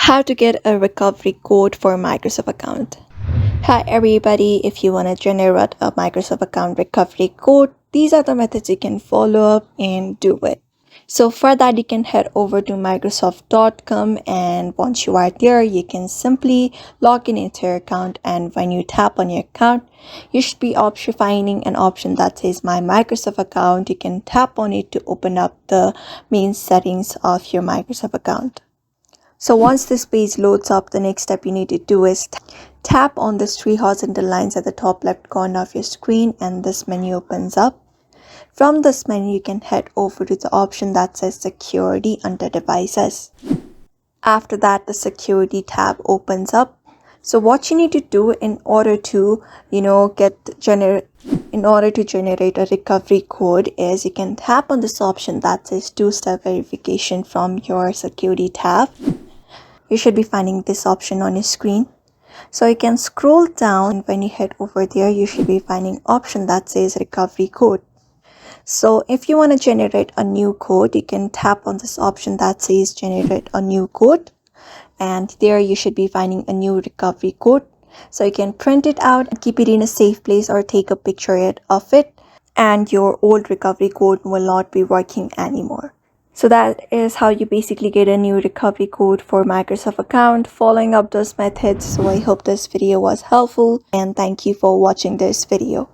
How to get a recovery code for Microsoft account. Hi everybody, if you want to generate a Microsoft account recovery code, these are the methods you can follow up and do it. So for that, you can head over to microsoft.com, and once you are there, you can simply log in into your account, and when you tap on your account, you should be finding an option that says My Microsoft Account. You can tap on it to open up the main settings of your Microsoft account. So once this page loads up, the next step you need to do is tap on these three horizontal lines at the top left corner of your screen, and this menu opens up. From this menu, you can head over to the option that says Security under Devices. After that, the Security tab opens up. So what you need to do in order to generate a recovery code is you can tap on this option that says two-step verification from your Security tab. You should be finding this option on your screen. So you can scroll down, and when you head over there, you should be finding option that says recovery code. So if you want to generate a new code, you can tap on this option that says generate a new code, and there you should be finding a new recovery code. So you can print it out and keep it in a safe place or take a picture of it, and your old recovery code will not be working anymore. So that is how you basically get a new recovery code for Microsoft account, following up those methods. So I hope this video was helpful, and thank you for watching this video.